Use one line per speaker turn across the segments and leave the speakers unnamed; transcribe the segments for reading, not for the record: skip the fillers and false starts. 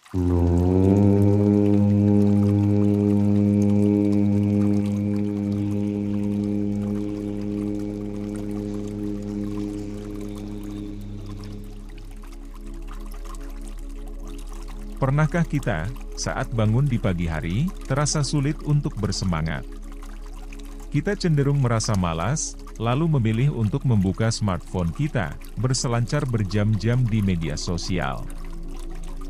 Pernahkah kita, saat bangun di pagi hari, terasa sulit untuk bersemangat? Kita cenderung merasa malas, lalu memilih untuk membuka smartphone kita, berselancar berjam-jam di media sosial.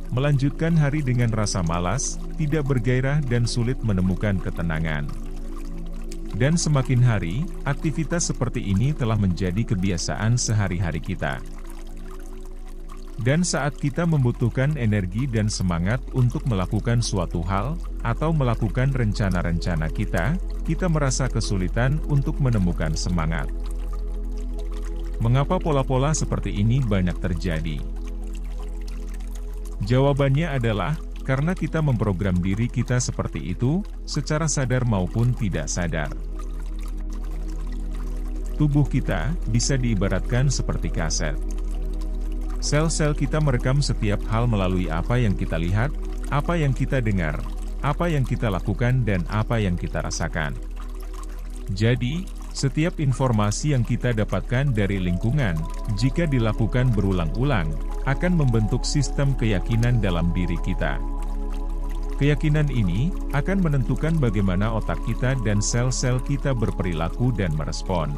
Melanjutkan hari dengan rasa malas, tidak bergairah dan sulit menemukan ketenangan. Dan semakin hari, aktivitas seperti ini telah menjadi kebiasaan sehari-hari kita. Dan saat kita membutuhkan energi dan semangat untuk melakukan suatu hal, atau melakukan rencana-rencana kita merasa kesulitan untuk menemukan semangat. Mengapa pola-pola seperti ini banyak terjadi? Jawabannya adalah, karena kita memprogram diri kita seperti itu, secara sadar maupun tidak sadar. Tubuh kita bisa diibaratkan seperti kaset. Sel-sel kita merekam setiap hal melalui apa yang kita lihat, apa yang kita dengar, apa yang kita lakukan dan apa yang kita rasakan. Jadi, setiap informasi yang kita dapatkan dari lingkungan, jika dilakukan berulang-ulang, akan membentuk sistem keyakinan dalam diri kita. Keyakinan ini akan menentukan bagaimana otak kita dan sel-sel kita berperilaku dan merespon.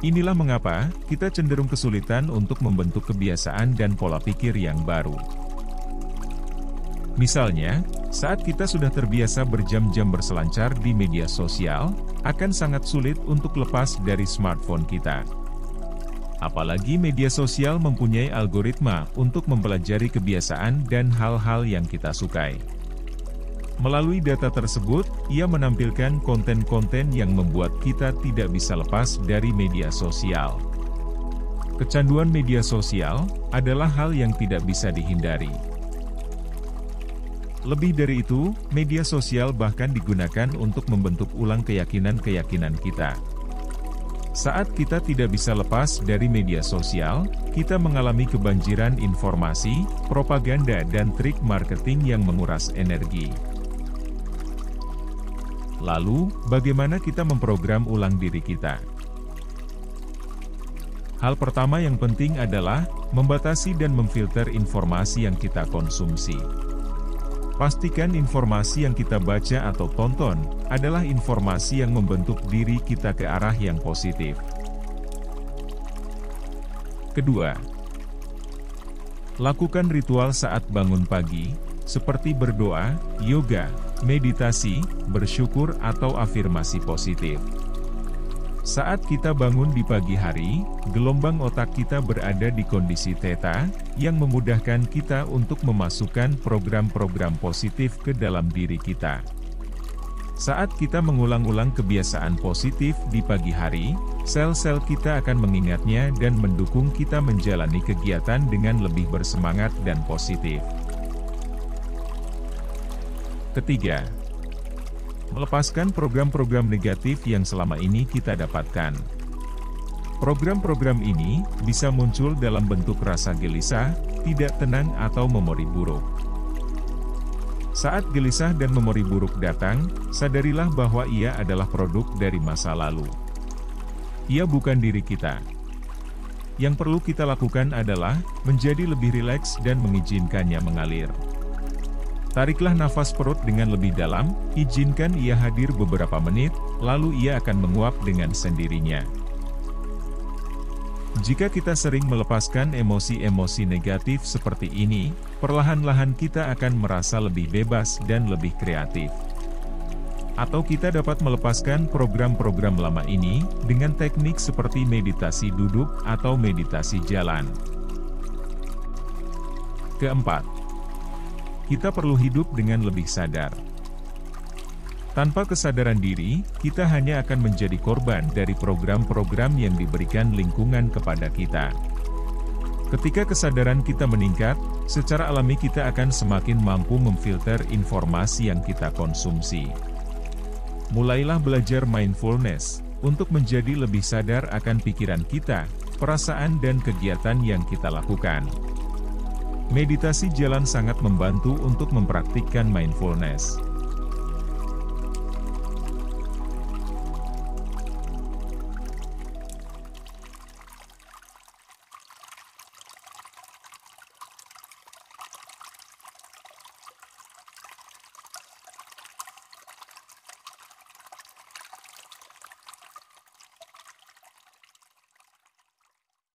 Inilah mengapa kita cenderung kesulitan untuk membentuk kebiasaan dan pola pikir yang baru. Misalnya, saat kita sudah terbiasa berjam-jam berselancar di media sosial, akan sangat sulit untuk lepas dari smartphone kita. Apalagi media sosial mempunyai algoritma untuk mempelajari kebiasaan dan hal-hal yang kita sukai. Melalui data tersebut, ia menampilkan konten-konten yang membuat kita tidak bisa lepas dari media sosial. Kecanduan media sosial adalah hal yang tidak bisa dihindari. Lebih dari itu, media sosial bahkan digunakan untuk membentuk ulang keyakinan-keyakinan kita. Saat kita tidak bisa lepas dari media sosial, kita mengalami kebanjiran informasi, propaganda dan trik marketing yang menguras energi. Lalu, bagaimana kita memprogram ulang diri kita? Hal pertama yang penting adalah membatasi dan memfilter informasi yang kita konsumsi. Pastikan informasi yang kita baca atau tonton adalah informasi yang membentuk diri kita ke arah yang positif. Kedua, lakukan ritual saat bangun pagi, seperti berdoa, yoga, meditasi, bersyukur atau afirmasi positif. Saat kita bangun di pagi hari, gelombang otak kita berada di kondisi theta, yang memudahkan kita untuk memasukkan program-program positif ke dalam diri kita. Saat kita mengulang-ulang kebiasaan positif di pagi hari, sel-sel kita akan mengingatnya dan mendukung kita menjalani kegiatan dengan lebih bersemangat dan positif. Ketiga, melepaskan program-program negatif yang selama ini kita dapatkan. Program-program ini bisa muncul dalam bentuk rasa gelisah, tidak tenang atau memori buruk. Saat gelisah dan memori buruk datang, sadarilah bahwa ia adalah produk dari masa lalu. Ia bukan diri kita. Yang perlu kita lakukan adalah menjadi lebih rileks dan mengizinkannya mengalir. Tariklah nafas perut dengan lebih dalam, izinkan ia hadir beberapa menit, lalu ia akan menguap dengan sendirinya. Jika kita sering melepaskan emosi-emosi negatif seperti ini, perlahan-lahan kita akan merasa lebih bebas dan lebih kreatif. Atau kita dapat melepaskan program-program lama ini, dengan teknik seperti meditasi duduk atau meditasi jalan. Keempat, kita perlu hidup dengan lebih sadar. Tanpa kesadaran diri, kita hanya akan menjadi korban dari program-program yang diberikan lingkungan kepada kita. Ketika kesadaran kita meningkat, secara alami kita akan semakin mampu memfilter informasi yang kita konsumsi. Mulailah belajar mindfulness, untuk menjadi lebih sadar akan pikiran kita, perasaan dan kegiatan yang kita lakukan. Meditasi jalan sangat membantu untuk mempraktikkan mindfulness.